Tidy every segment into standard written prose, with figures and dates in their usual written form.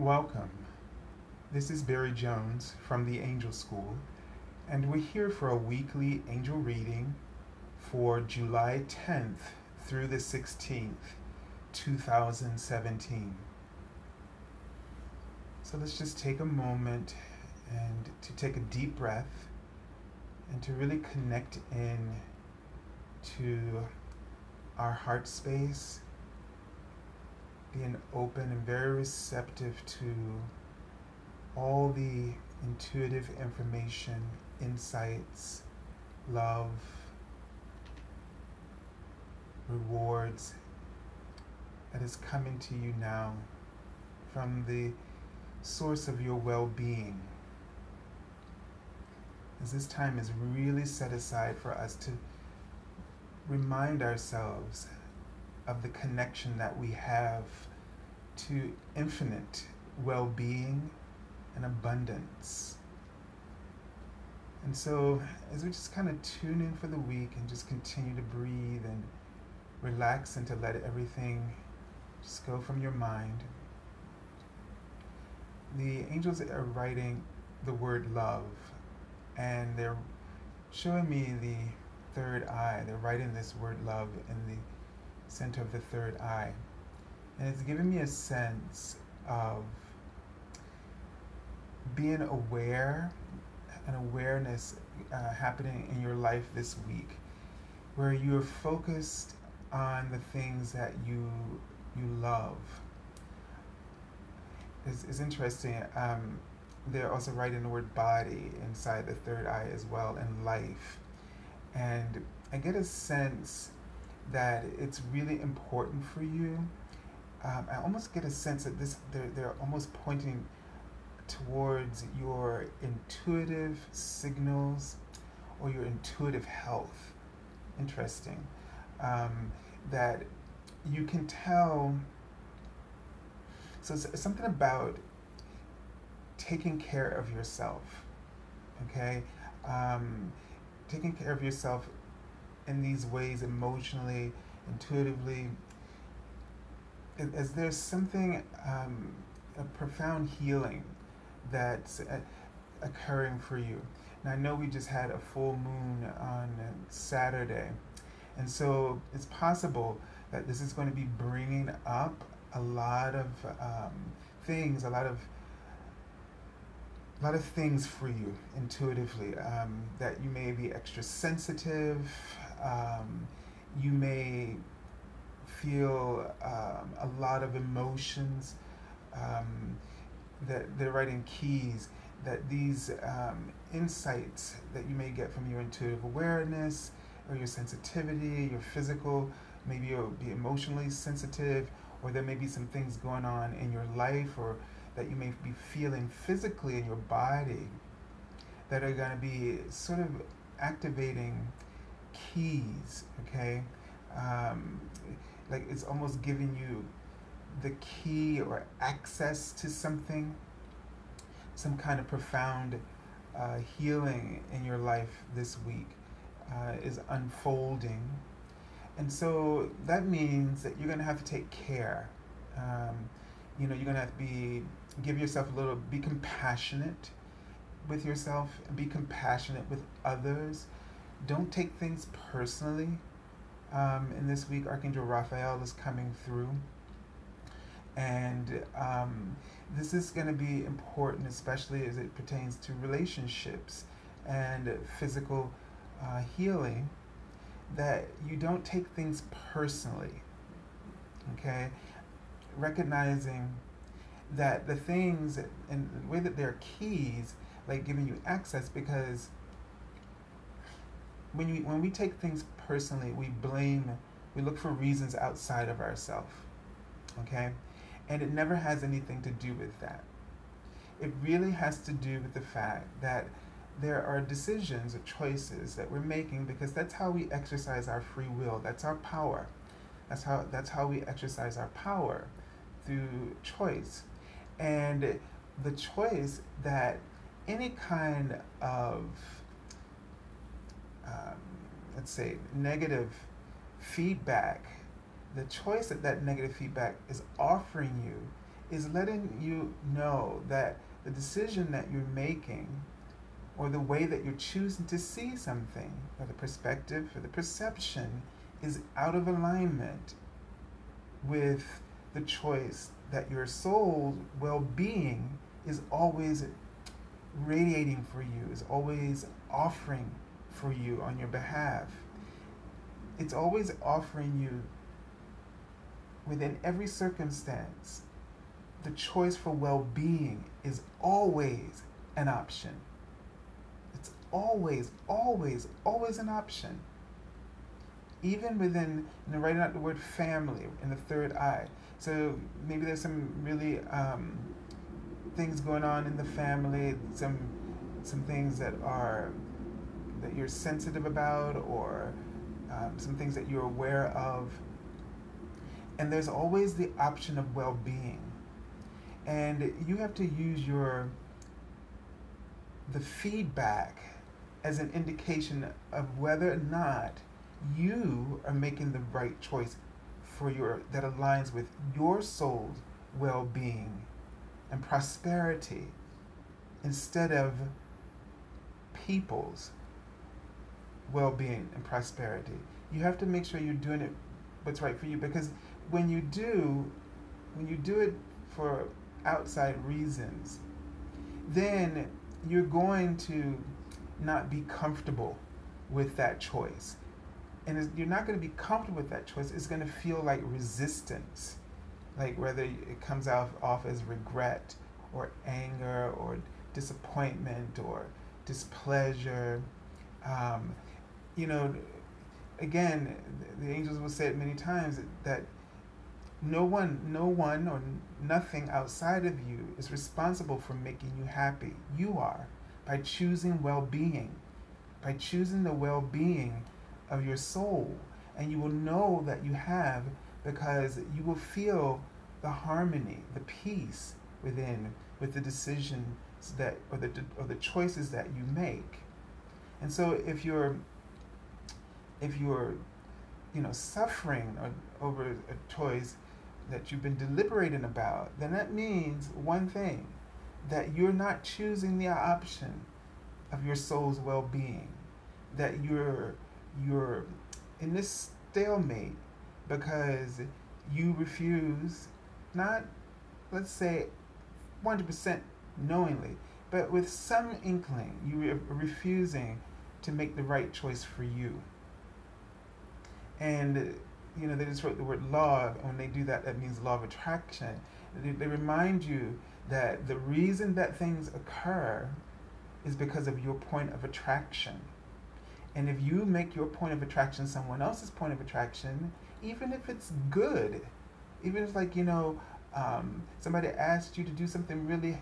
Welcome. This is Barry Jones from the Angel School, and we're here for a weekly angel reading for July 10th through the 16th, 2017. So let's just take a moment and to take a deep breath and to really connect in to our heart space, being open and very receptive to all the intuitive information, insights, love, rewards that is coming to you now from the source of your well-being. As this time is really set aside for us to remind ourselves of the connection that we have to infinite well-being and abundance. And so as we just kind of tune in for the week and just continue to breathe and relax and to let everything just go from your mind, the angels are writing the word love, and they're showing me the third eye. They're writing this word love in the center of the third eye. And it's given me a sense of being aware, an awareness happening in your life this week, where you're focused on the things that you love. It's interesting. They're also writing the word body inside the third eye as well, and life. And I get a sense that it's really important for you. I almost get a sense that they're almost pointing towards your intuitive signals or your intuitive health. Interesting. That you can tell. So it's something about taking care of yourself, okay? Taking care of yourself in these ways, emotionally, intuitively, as there's something, a profound healing that's occurring for you. Now I know we just had a full moon on Saturday, and so it's possible that this is going to be bringing up a lot of things, a lot of things for you intuitively, that you may be extra sensitive, you may feel a lot of emotions, that they're writing keys, that these insights that you may get from your intuitive awareness or your sensitivity, your physical, maybe you'll be emotionally sensitive, or there may be some things going on in your life or that you may be feeling physically in your body that are going to be sort of activating keys, okay? Like it's almost giving you the key or access to something, some kind of profound healing in your life this week is unfolding. And so that means that you're going to have to take care. You're going to have to give yourself be compassionate with yourself and be compassionate with others. Don't take things personally. In this week, Archangel Raphael is coming through. And this is going to be important, especially as it pertains to relationships and physical healing, that you don't take things personally, okay? Recognizing that the things and the way that they're keys, like giving you access, because when we take things personally, we look for reasons outside of ourselves, okay? And it never has anything to do with that. It really has to do with the fact that there are decisions or choices that we're making, because that's how we exercise our free will. That's our power. That's how we exercise our power, through choice. And the choice that any kind of let's say negative feedback, the choice that negative feedback is offering you is letting you know that the decision that you're making, or the way that you're choosing to see something, or the perspective or the perception, is out of alignment with the choice that your soul's well-being is always radiating for you, is always offering for you on your behalf. It's always offering you, within every circumstance, the choice for well-being is always an option. It's always, always, always an option. Even within, writing out the word family in the third eye. So maybe there's some really things going on in the family, some things that you're sensitive about, or some things that you're aware of. And there's always the option of well-being. And you have to use the feedback as an indication of whether or not you are making the right choice that aligns with your soul's well-being and prosperity, instead of people's well-being and prosperity. You have to make sure you're doing it what's right for you, because when you do it for outside reasons, then you're going to not be comfortable with that choice. And you're not going to be comfortable with that choice. It's going to feel like resistance, like whether it comes off as regret or anger or disappointment or displeasure. Again, the angels will say it many times that no one or nothing outside of you is responsible for making you happy. You are, by choosing well-being, by choosing the well-being of your soul. And you will know that you have, because you will feel the harmony, the peace with the decisions or the choices that you make. And so if you're suffering over a choice that you've been deliberating about, then that means one thing, that you're not choosing the option of your soul's well-being, that you're in this stalemate because you refuse, not, let's say, 100% knowingly, but with some inkling, you are refusing to make the right choice for you. And they just wrote the word law, and when they do that, that means law of attraction. They remind you that the reason that things occur is because of your point of attraction. And if you make your point of attraction someone else's point of attraction, even if it's good, even if somebody asked you to do something really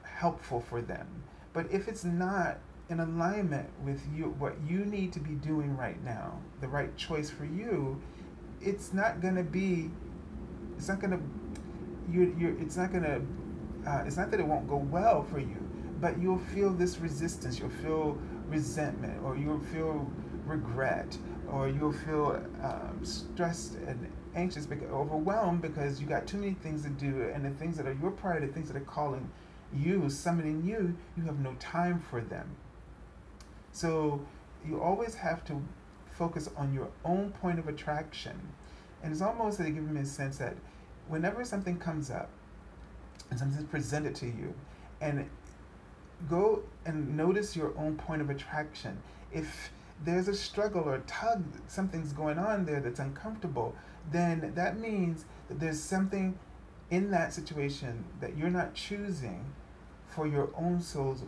helpful for them, but if it's not in alignment with what you need to be doing right now, the right choice for you, it's not that it won't go well for you, but you'll feel this resistance, you'll feel resentment, or you'll feel regret, or you'll feel stressed and anxious, overwhelmed, because you got too many things to do, and the things that are your priority, the things that are calling you, summoning you, you have no time for them. So you always have to focus on your own point of attraction. And it's almost like giving me a sense that whenever something comes up and something's presented to you, and go and notice your own point of attraction. If there's a struggle or a tug, something's going on there that's uncomfortable, then that means that there's something in that situation that you're not choosing for your own soul's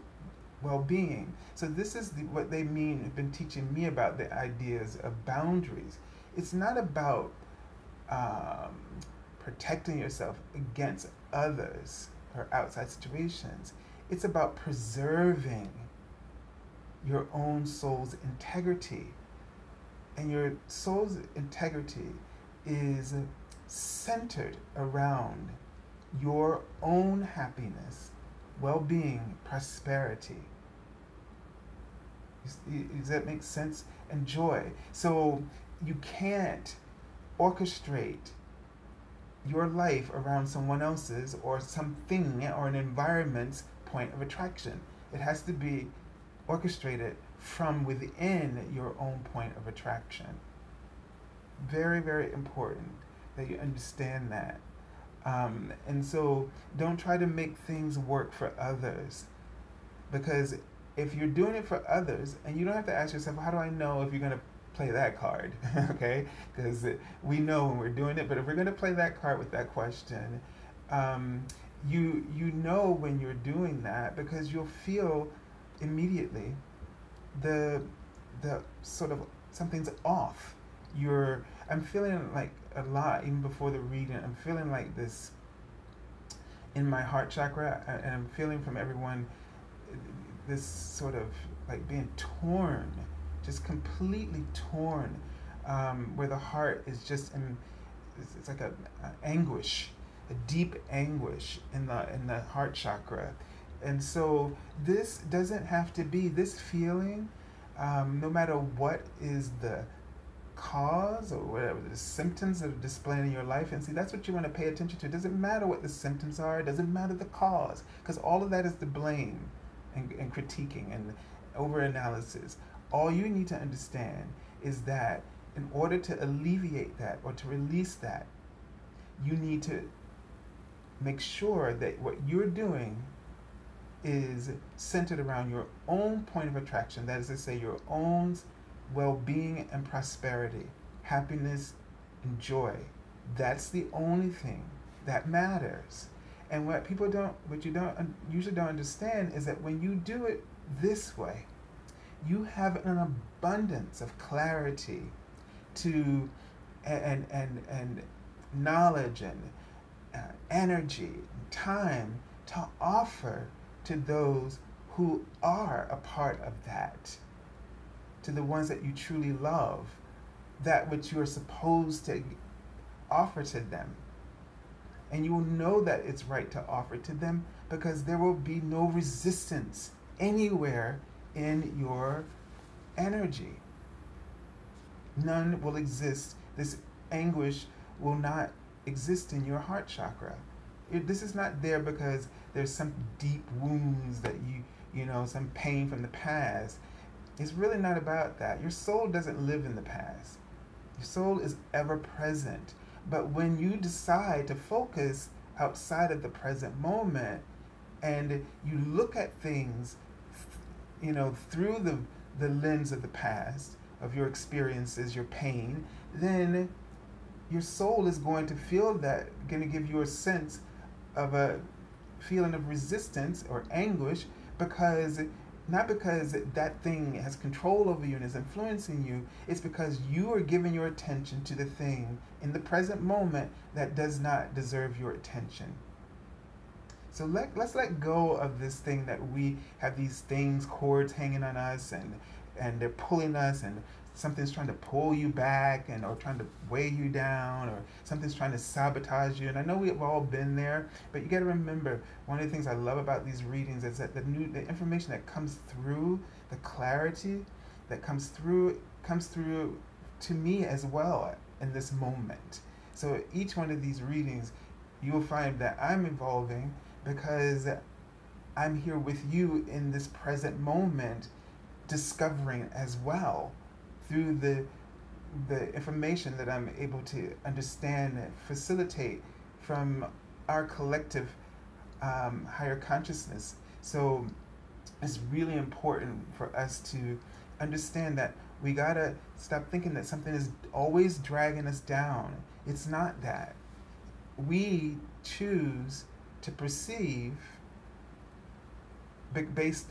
well-being. So this is what they mean, have been teaching me about the ideas of boundaries. It's not about protecting yourself against others or outside situations. It's about preserving your own soul's integrity. And your soul's integrity is centered around your own happiness, well-being, prosperity. Does that make sense? And joy. So you can't orchestrate your life around someone else's or something or an environment's point of attraction. It has to be orchestrated from within your own point of attraction. Very, very important that you understand that. And so don't try to make things work for others, because if you're doing it for others, and you don't have to ask yourself, how do I know if you're going to play that card? Okay? Because we know when we're doing it, but if we're going to play that card with that question, you know when you're doing that, because you'll feel immediately the sort of something's off. I'm feeling like a lot, even before the reading, I'm feeling like this in my heart chakra, and I'm feeling from everyone this sort of like being torn, just completely torn, where the heart is just in, it's like a anguish, a deep anguish in the heart chakra. And so this doesn't have to be, this feeling, no matter what is the cause or whatever the symptoms that are displaying in your life. And see, that's what you want to pay attention to. It doesn't matter what the symptoms are, it doesn't matter the cause, because all of that is the blame and critiquing and over analysis. All you need to understand is that in order to alleviate that or to release that, you need to make sure that what you're doing is centered around your own point of attraction. That is to say, your own well-being and prosperity, happiness and joy. That's the only thing that matters. And what you usually don't understand is that when you do it this way, you have an abundance of clarity to and knowledge and energy and time to offer to those who are a part of that, to the ones that you truly love, that which you are supposed to offer to them. And you will know that it's right to offer to them, because there will be no resistance anywhere in your energy. None will exist. This anguish will not exist in your heart chakra. This is not there because there's some deep wounds that some pain from the past. It's really not about that. Your soul doesn't live in the past. Your soul is ever present. But when you decide to focus outside of the present moment and you look at things, through the lens of the past, of your experiences, your pain, then your soul is going to going to give you a sense of a feeling of resistance or anguish, not because that thing has control over you and is influencing you. It's because you are giving your attention to the thing in the present moment that does not deserve your attention. So let's let go of this thing that we have, these cords hanging on us, and they're pulling us, and something's trying to pull you back or trying to weigh you down, or something's trying to sabotage you. And I know we've all been there, but you got to remember, one of the things I love about these readings is that the information that comes through, the clarity that comes through to me as well in this moment. So each one of these readings, you'll find that I'm evolving because I'm here with you in this present moment, discovering as well through the information that I'm able to understand and facilitate from our collective higher consciousness. So it's really important for us to understand that we gotta stop thinking that something is always dragging us down. It's not that. We choose to perceive because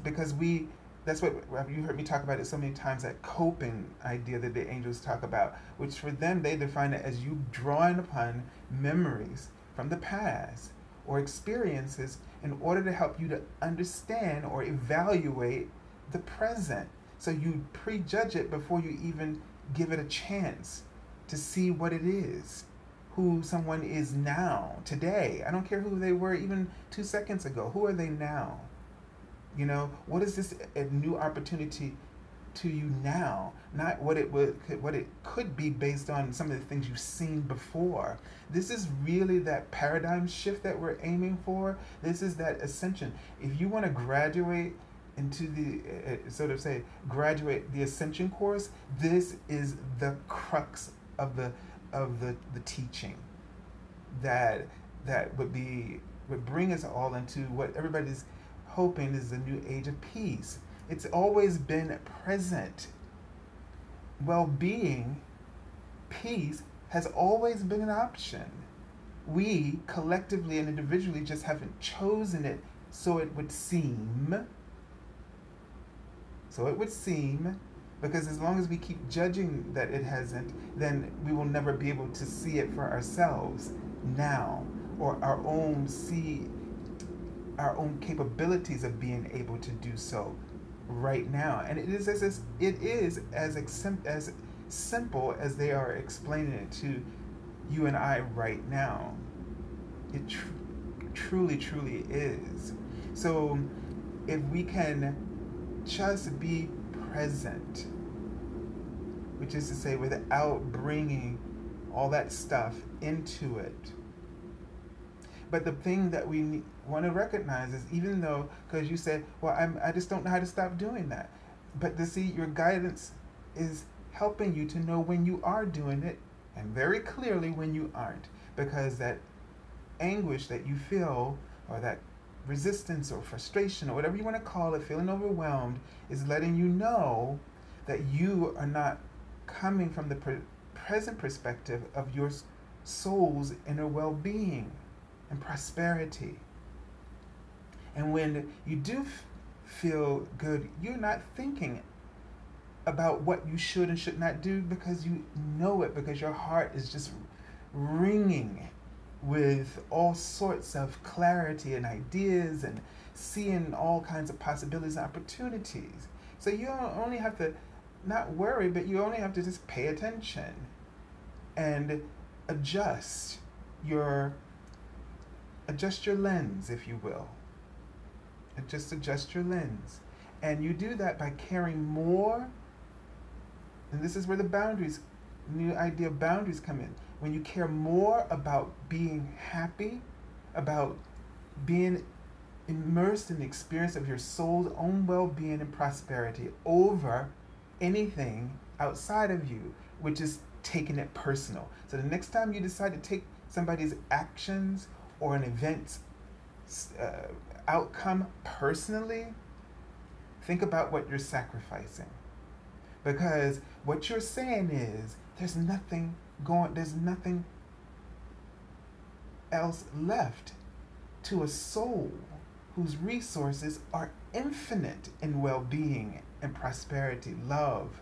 that's what you heard me talk about it so many times, that coping idea that the angels talk about, which for them they define it as you drawing upon memories from the past or experiences in order to help you to understand or evaluate the present. So you prejudge it before you even give it a chance to see what it is, who someone is now, today. I don't care who they were even 2 seconds ago. Who are they now? What is this a new opportunity to you now, not what it could be based on some of the things you've seen before. This is really that paradigm shift that we're aiming for. This is that ascension. If you want to graduate into the graduate the ascension course, this is the crux of the teaching that would bring us all into what everybody's hoping is the new age of peace. It's always been present. Well-being, peace, has always been an option. We, collectively and individually, just haven't chosen it, so it would seem. So it would seem, because as long as we keep judging that it hasn't, then we will never be able to see it for ourselves now, or our own capabilities of being able to do so right now. And it is as simple as they are explaining it to you and I right now. It truly is. So if we can just be present, which is to say without bringing all that stuff into it. But the thing that we want to recognize is, even though, because you said, well, I just don't know how to stop doing that. But to see, your guidance is helping you to know when you are doing it, and very clearly when you aren't. Because that anguish that you feel, or that resistance or frustration, or whatever you want to call it, feeling overwhelmed, is letting you know that you are not coming from the present perspective of your soul's inner well-being and prosperity. And when you do feel good, you're not thinking about what you should and should not do, because you know it, because your heart is just ringing with all sorts of clarity and ideas, and seeing all kinds of possibilities and opportunities. So you only have to not worry, but you only have to just pay attention and adjust your lens, if you will. Just adjust your lens. And you do that by caring more. And this is where the new idea of boundaries come in. When you care more about being happy, about being immersed in the experience of your soul's own well-being and prosperity over anything outside of you, which is taking it personal. So the next time you decide to take somebody's actions or an event's outcome personally, think about what you're sacrificing. Because what you're saying is, there's nothing else left to a soul whose resources are infinite in well-being and prosperity, love,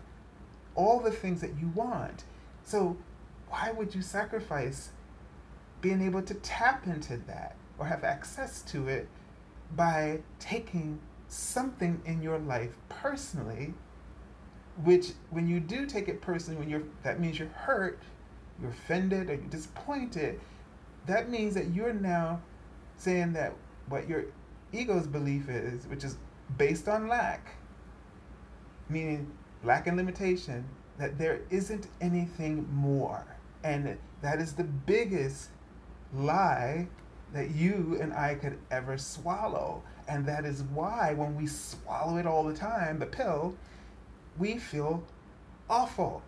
all the things that you want. So why would you sacrifice being able to tap into that or have access to it by taking something in your life personally, which when you do take it personally, that means you're hurt, you're offended, or you're disappointed. That means that you're now saying that what your ego's belief is, which is based on lack, meaning lack and limitation, that there isn't anything more. And that is the biggest lie that you and I could ever swallow. And that is why when we swallow it all the time, the pill, we feel awful.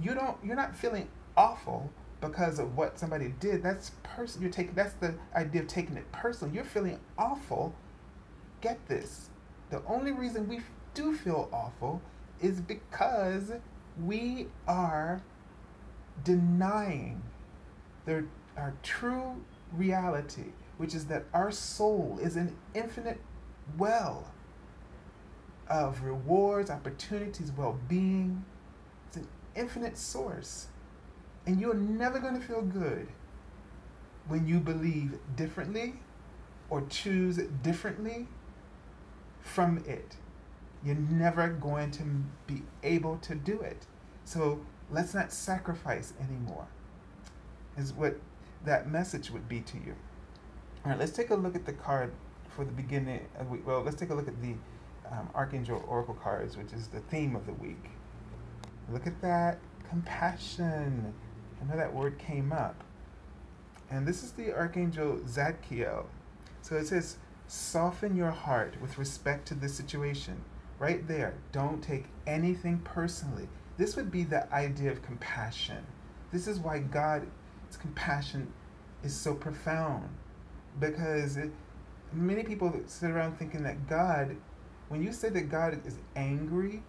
You're not feeling awful because of what somebody did. That's the idea of taking it personally. You're feeling awful. Get this. The only reason we do feel awful is because we are denying our true reality, which is that our soul is an infinite well of rewards, opportunities, well-being. It's an infinite source. And you're never going to feel good when you believe differently or choose differently from it. You're never going to be able to do it. So let's not sacrifice anymore, is what that message would be to you. All right, let's take a look at the card for the beginning. Let's take a look at the Archangel Oracle cards, which is the theme of the week. Look at that. Compassion. I know that word came up. And this is the Archangel Zadkiel. So it says, soften your heart with respect to this situation. Right there. Don't take anything personally. This would be the idea of compassion. This is why God's compassion is so profound. Because many people sit around thinking that God, when you say that God is angry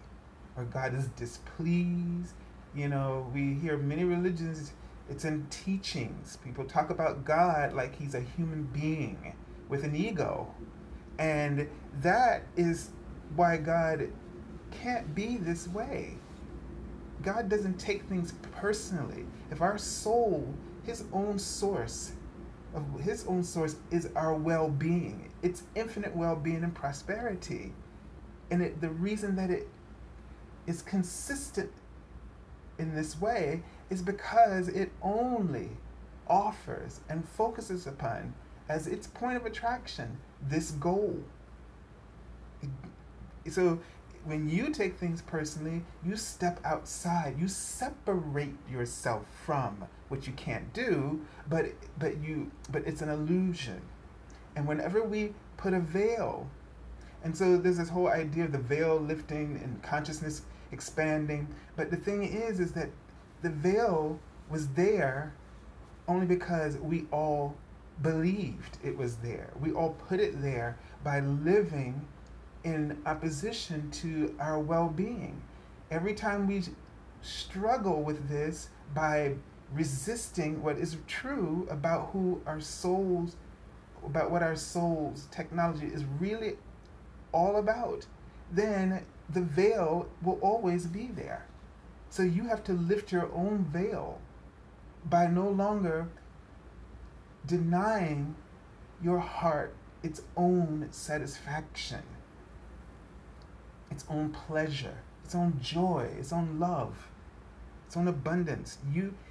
or God is displeased, you know, we hear many religions, it's in teachings. People talk about God like he's a human being with an ego. And that is why God can't be this way. God doesn't take things personally. If our soul, his own source is our well-being. It's infinite well-being and prosperity. And the reason that it is consistent in this way is because it only offers and focuses upon, as its point of attraction, this goal. So when you take things personally, you step outside, you separate yourself from what you can't do, but it's an illusion. And whenever we put a veil, and so there's this whole idea of the veil lifting and consciousness expanding, but the thing is that the veil was there only because we all believed it was there. We all put it there by living in opposition to our well-being. Every time we struggle with this by resisting what is true about who our souls, about what our soul's technology is really all about, then the veil will always be there. So you have to lift your own veil by no longer denying your heart its own satisfaction, its own pleasure, its own joy, its own love, its own abundance.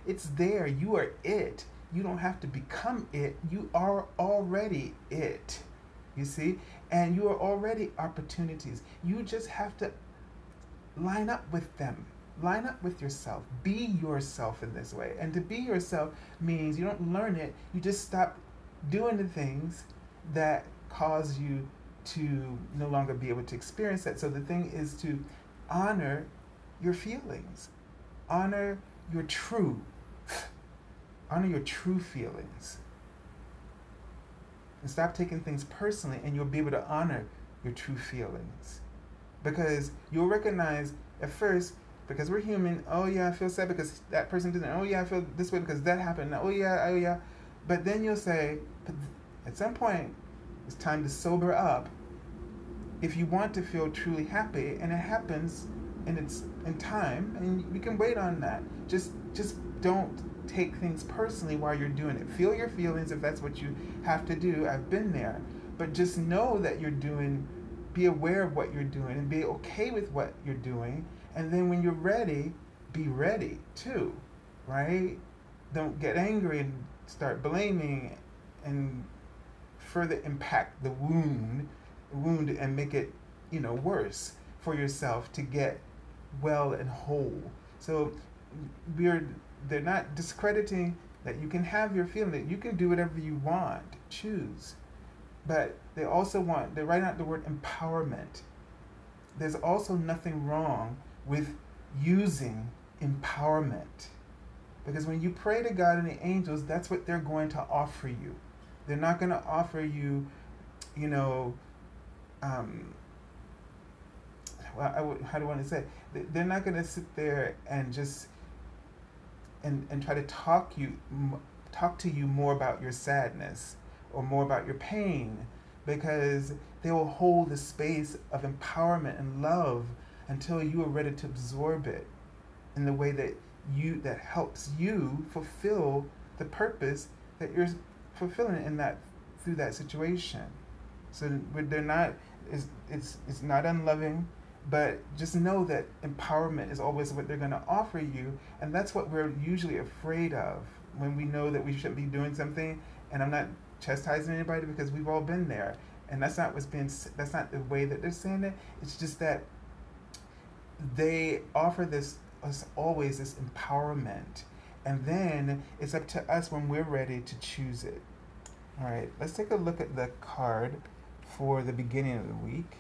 It's there. You are it. You don't have to become it. You are already it. You see? And you are already opportunities. You just have to line up with them. Line up with yourself. Be yourself in this way. And to be yourself means you don't learn it. You just stop doing the things that cause you to no longer be able to experience that. So the thing is to honor your feelings. Honor your true feelings. And stop taking things personally, and you'll be able to honor your true feelings. Because you'll recognize at first, because we're human, oh yeah, I feel sad because that person didn't. Oh yeah, I feel this way because that happened. Oh yeah. But then you'll say, but at some point, it's time to sober up. If you want to feel truly happy, and it happens, and it's in time, and we can wait on that. Just don't take things personally while you're doing it. Feel your feelings if that's what you have to do. I've been there. But just know that you're doing, be aware of what you're doing, and be okay with what you're doing. And then when you're ready, be ready too, right? Don't get angry and start blaming and further impact the wound and make it, worse for yourself to get well and whole. So they're not discrediting that you can have your feeling, that you can do whatever you want, choose. But they're writing out the word empowerment. There's also nothing wrong with using empowerment. Because when you pray to God and the angels, that's what they're going to offer you. They're not going to offer you, how do I want to say? They're not going to sit there and just and try to talk to you more about your sadness or more about your pain, because they will hold the space of empowerment and love until you are ready to absorb it in the way that helps you fulfill the purpose that you're fulfilling through that situation. So they're not, it's not unloving, but just know that empowerment is always what they're going to offer you, and that's what we're usually afraid of when we know that we shouldn't be doing something. And I'm not chastising anybody, because we've all been there, And that's not that's not the way that they're saying it. It's just that they offer this us always this empowerment, and then it's up to us when we're ready to choose it. All right, let's take a look at the card for the beginning of the week.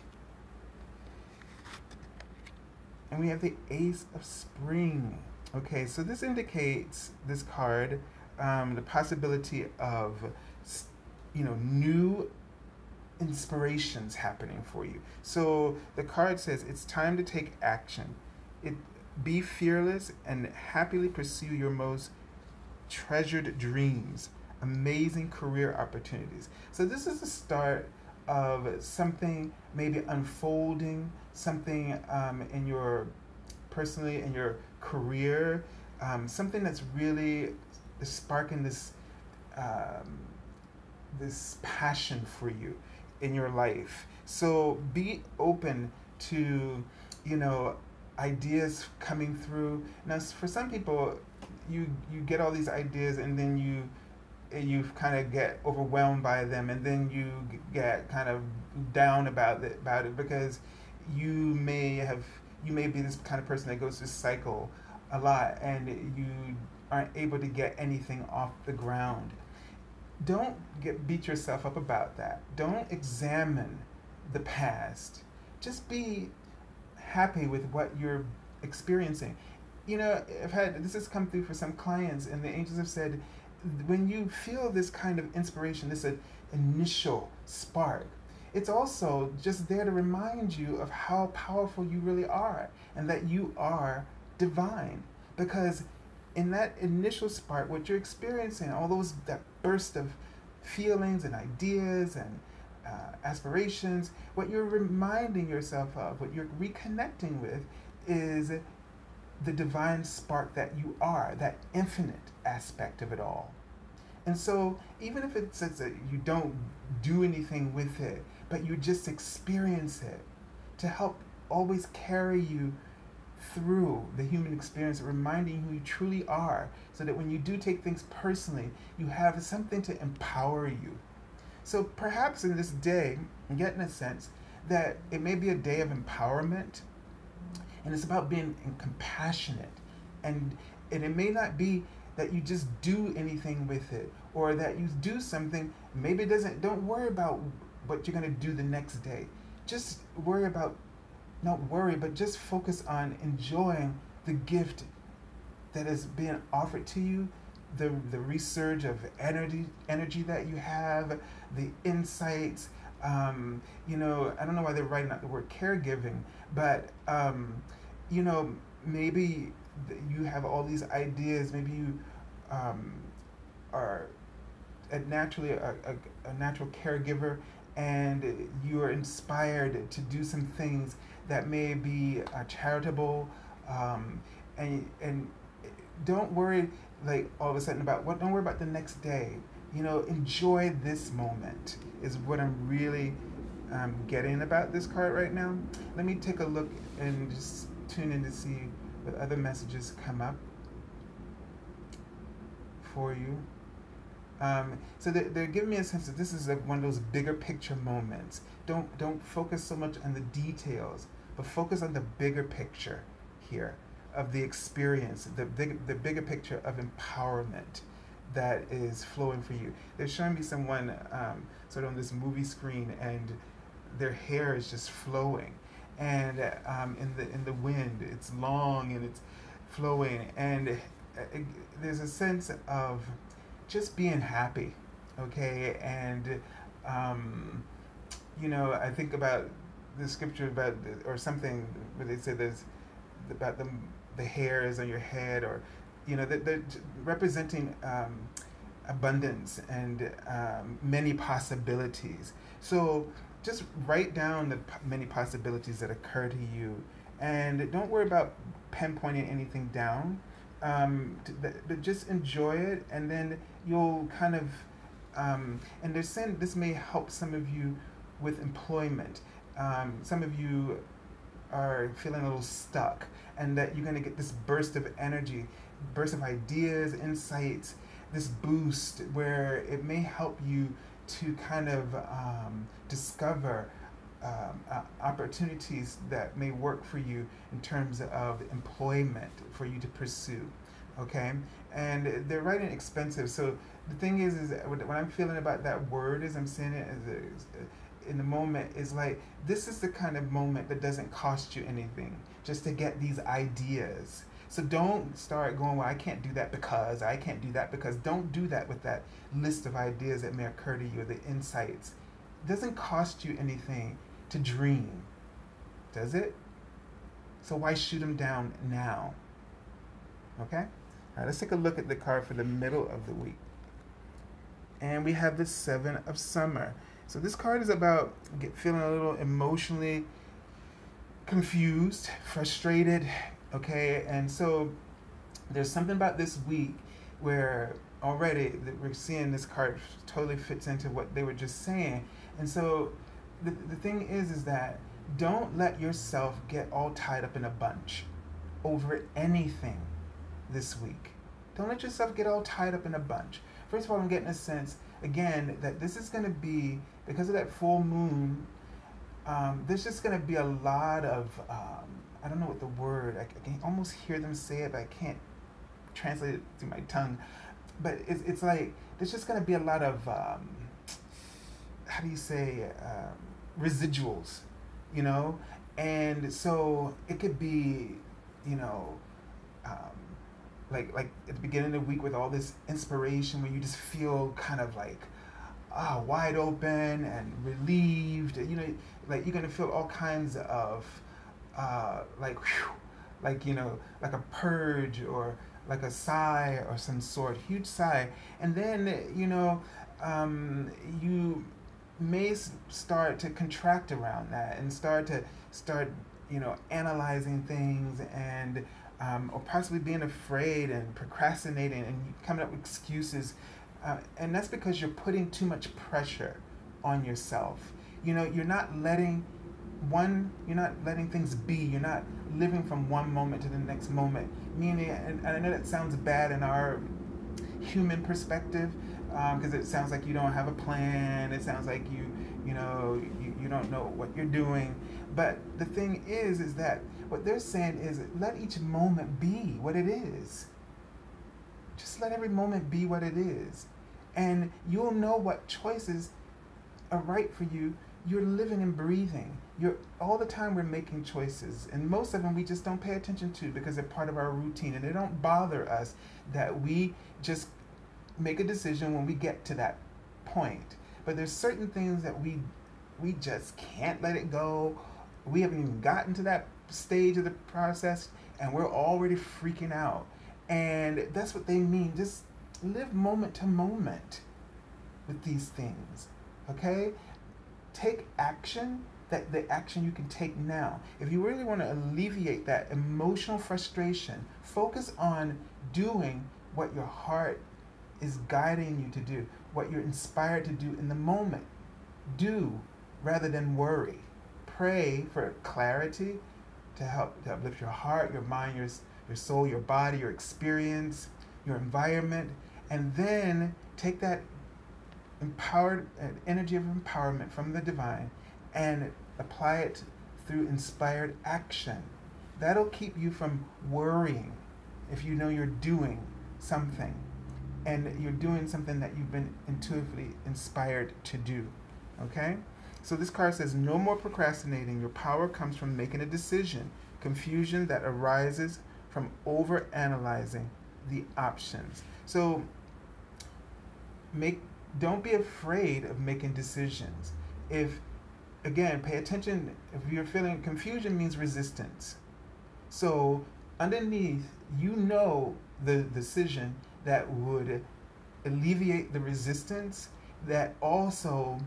And we have the Ace of Spring. Okay, so this indicates, this card, the possibility of, new inspirations happening for you. So the card says it's time to take action. Be fearless and happily pursue your most treasured dreams, amazing career opportunities. So this is the start of something maybe unfolding, something in your personally in your career, something that's really sparking this passion for you in your life. So be open to, ideas coming through. Now, for some people, you get all these ideas and then you kind of get overwhelmed by them, and then you get kind of down about it because you may be this kind of person that goes through this cycle a lot, and you aren't able to get anything off the ground. Don't beat yourself up about that. Don't examine the past. Just be happy with what you're experiencing. This has come through for some clients, and the angels have said, when you feel this kind of inspiration, this initial spark, it's also just there to remind you of how powerful you really are, and that you are divine. Because in that initial spark, what you're experiencing, that burst of feelings and ideas and aspirations, what you're reminding yourself of, what you're reconnecting with, is the divine spark that you are, that infinite aspect of it all. And so even if it says that you don't do anything with it, but you just experience it, to help always carry you through the human experience, reminding you who you truly are, so that when you do take things personally, you have something to empower you. So perhaps in this day, get in a sense that it may be a day of empowerment, and it's about being compassionate, and it may not be that you just do anything with it, or that you do something, maybe don't worry about what you're going to do the next day. Just just focus on enjoying the gift that is being offered to you, the resurge of energy that you have, the insights. I don't know why they're writing out the word caregiving, but maybe you have all these ideas. Maybe you are naturally a natural caregiver, and you are inspired to do some things that may be charitable, and don't worry all of a sudden don't worry about the next day. Enjoy this moment is what I'm really getting about this card right now. Let me take a look and just tune in to see what other messages come up for you. So they're giving me a sense that this is one of those bigger picture moments. Don't focus so much on the details, but focus on the bigger picture here of the experience, the bigger picture of empowerment that is flowing for you. They're showing me someone sort of on this movie screen, and their hair is just flowing, and in the wind, it's long and it's flowing, and there's a sense of just being happy, okay? And I think about the scripture or something where they say there's about the hairs on your head, or they're representing abundance and many possibilities. So just write down the many possibilities that occur to you, and don't worry about pinpointing anything down, but just enjoy it, and then you'll kind of and they're saying this may help some of you with employment. Some of you are feeling a little stuck, and that you're going to get this burst of energy, burst of ideas, insights, this boost where it may help you to kind of discover opportunities that may work for you in terms of employment for you to pursue. Okay, and they're right inexpensive. So the thing is that what I'm feeling about that word as I'm saying it in the moment is like, this is the kind of moment that doesn't cost you anything just to get these ideas. So don't start going, well, I can't do that because, I can't do that because. Don't do that with that list of ideas that may occur to you, the insights. It doesn't cost you anything to dream, does it? So why shoot them down now? Okay? All right, let's take a look at the card for the middle of the week. And we have the Seven of Summer. So this card is about feeling a little emotionally confused, frustrated, okay? And so there's something about this week where already we're seeing this card totally fits into what they were just saying. And so the thing is that don't let yourself get all tied up in a bunch over anything this week. Don't let yourself get all tied up in a bunch. First of all, I'm getting a sense, again, that this is going to be, because of that full moon, there's just going to be a lot of, I don't know what the word, I can almost hear them say it, but I can't translate it through my tongue. But it's like, there's just going to be a lot of, how do you say, residuals, you know? And so it could be, you know, like at the beginning of the week with all this inspiration where you just feel kind of like wide open and relieved. You know, like you're gonna feel all kinds of like whew, like, you know, like a purge or like a sigh or some sort, huge sigh. And then, you know, you may start to contract around that and start, you know, analyzing things and or possibly being afraid and procrastinating and coming up with excuses. And that's because you're putting too much pressure on yourself. You know, you're not letting things be. You're not living from one moment to the next moment. Meaning, and I know that sounds bad in our human perspective, because it sounds like you don't have a plan. It sounds like you don't know what you're doing. But the thing is that what they're saying is, let each moment be what it is. Just let every moment be what it is. And you'll know what choices are right for you. You're living and breathing. All the time we're making choices. And most of them we just don't pay attention to because they're part of our routine. And they don't bother us that we just make a decision when we get to that point. But there's certain things that we just can't let it go. We haven't even gotten to that stage of the process and we're already freaking out. And that's what they mean. Just live moment to moment with these things, okay? Take action, the action you can take now. If you really want to alleviate that emotional frustration, focus on doing what your heart is guiding you to do, what you're inspired to do in the moment. Do rather than worry. Pray for clarity to help to uplift your heart, your mind, your soul, your body, your experience, your environment, and then take that empowered energy of empowerment from the divine and apply it through inspired action. That'll keep you from worrying if you know you're doing something and you're doing something that you've been intuitively inspired to do. Okay? So this card says, no more procrastinating. Your power comes from making a decision. Confusion that arises from over-analyzing the options. So don't be afraid of making decisions. Again, pay attention. If you're feeling confusion, means resistance. So underneath, you know the decision that would alleviate the resistance, that also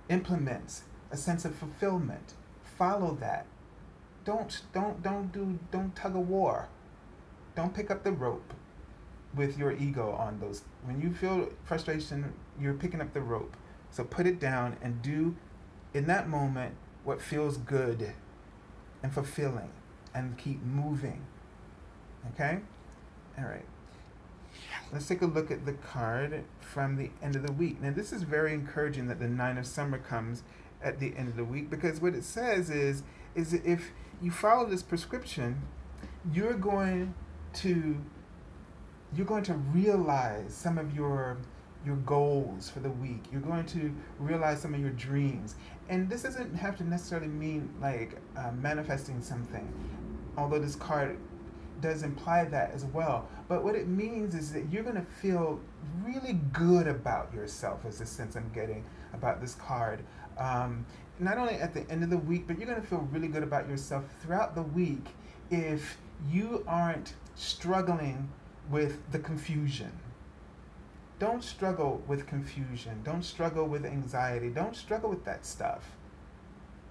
implements a sense of fulfillment. Follow that. Don't tug a war. Don't pick up the rope with your ego on those. When you feel frustration, you're picking up the rope. So put it down and do in that moment what feels good and fulfilling, and keep moving. Okay? All right. Let's take a look at the card from the end of the week. Now, this is very encouraging that the Nine of Summer comes at the end of the week, because what it says is that if you follow this prescription, you're going to realize some of your goals for the week. You're going to realize some of your dreams. And this doesn't have to necessarily mean like manifesting something, although this card does imply that as well. But what it means is that you're going to feel really good about yourself, is the sense I'm getting about this card. Not only at the end of the week, but you're going to feel really good about yourself throughout the week if you aren't struggling with the confusion. Don't struggle with confusion. Don't struggle with anxiety. Don't struggle with that stuff.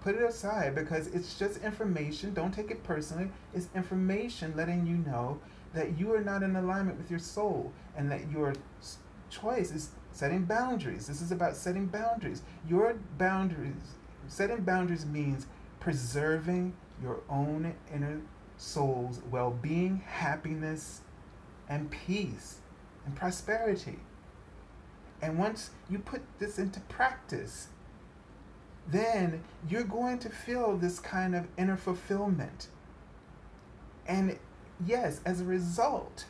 Put it aside, because it's just information. Don't take it personally. It's information letting you know that you are not in alignment with your soul, and that your choice is setting boundaries. This is about setting boundaries. Setting boundaries means preserving your own inner soul's well-being, happiness, and peace, and prosperity. And once you put this into practice, then you're going to feel this kind of inner fulfillment. And yes, as a result,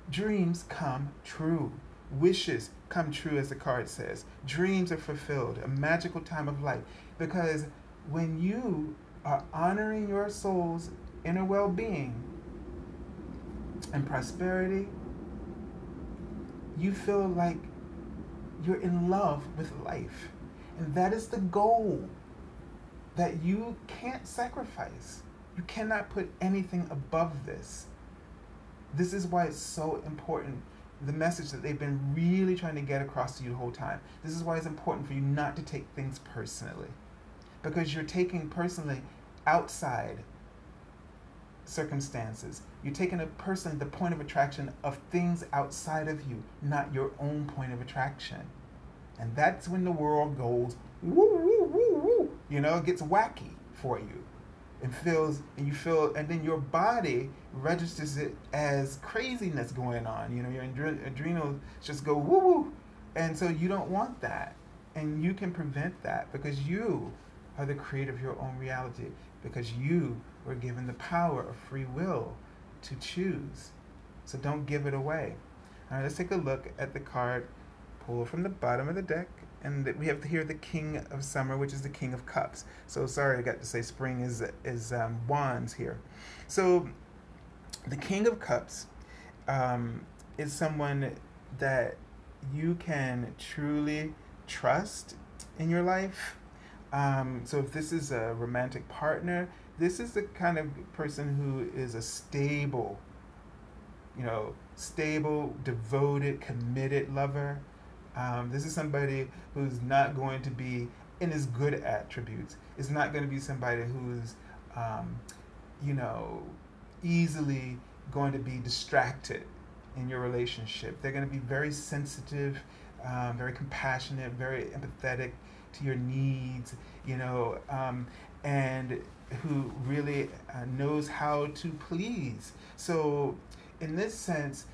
dreams come true. Wishes come true, as the card says. Dreams are fulfilled, a magical time of life. Because when you are honoring your soul's inner well-being and prosperity, you feel like you're in love with life. And that is the goal that you can't sacrifice. You cannot put anything above this. This is why it's so important, the message that they've been really trying to get across to you the whole time. This is why it's important for you not to take things personally. Because you're taking personally outside circumstances. You're taking it personally, the point of attraction of things outside of you, not your own point of attraction. And that's when the world goes woo, woo, woo, woo. You know, it gets wacky for you. And then your body registers it as craziness going on. You know, your adrenals just go woo woo. And so you don't want that. And you can prevent that, because you are the creator of your own reality, because you were given the power of free will to choose. So don't give it away. All right, let's take a look at the card pulled from the bottom of the deck. And we have here the King of Summer, which is the King of Cups. So sorry, I got to say spring is wands here. So the King of Cups is someone that you can truly trust in your life. So if this is a romantic partner, this is the kind of person who is a stable, devoted, committed lover. This is somebody who's not going to be in his good attributes. It's not going to be somebody who's, easily going to be distracted in your relationship. They're going to be very sensitive, very compassionate, very empathetic to your needs, and who really knows how to please. So in this sense,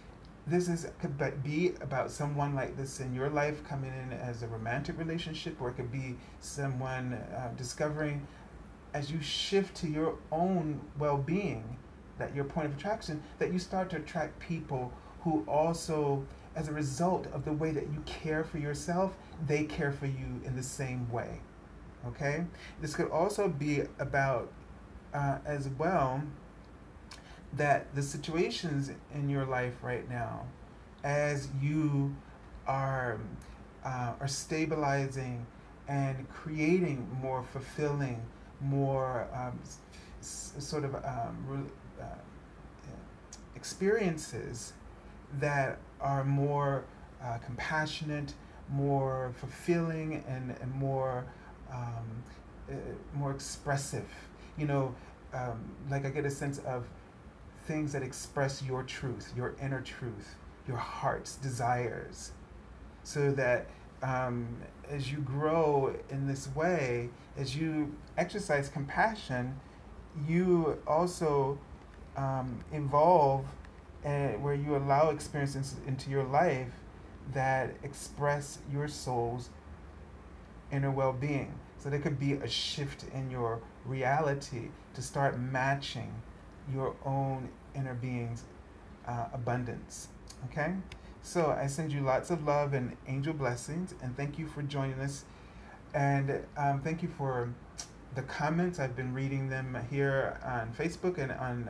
could be about someone like this in your life coming in as a romantic relationship, or it could be someone discovering as you shift to your own well-being, that your point of attraction, that you start to attract people who also, as a result of the way that you care for yourself, they care for you in the same way. Okay? This could also be about, as well, that the situations in your life right now, as you are stabilizing and creating more fulfilling, more experiences that are more compassionate, more fulfilling, and more expressive. Like I get a sense of things that express your truth, your inner truth, your heart's desires, so that as you grow in this way, as you exercise compassion, you also evolve and where you allow experiences into your life that express your soul's inner well-being. So there could be a shift in your reality to start matching your own inner being's abundance. Okay? So I send you lots of love and angel blessings, and thank you for joining us. And thank you for the comments. I've been reading them here on Facebook and on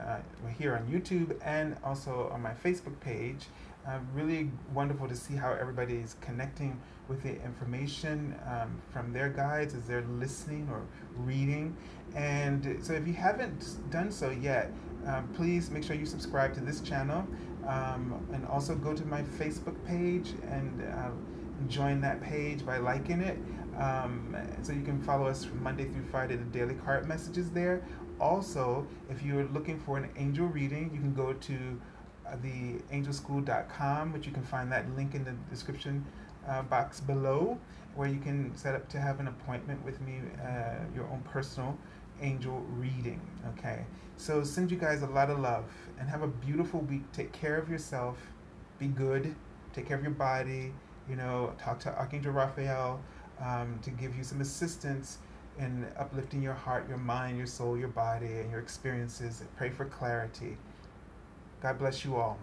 here on YouTube, and also on my Facebook page. Really wonderful to see how everybody is connecting with the information from their guides as they're listening or reading. And so if you haven't done so yet, please make sure you subscribe to this channel, and also go to my Facebook page and join that page by liking it. So you can follow us from Monday through Friday, the daily card messages there. Also, if you're looking for an angel reading, you can go to theangelschool.com, which you can find that link in the description box below, where you can set up to have an appointment with me, your own personal angel reading. Okay, so send you guys a lot of love and have a beautiful week. Take care of yourself, be good, take care of your body. You know, talk to Archangel Raphael to give you some assistance in uplifting your heart, your mind, your soul, your body, and your experiences. Pray for clarity. God bless you all.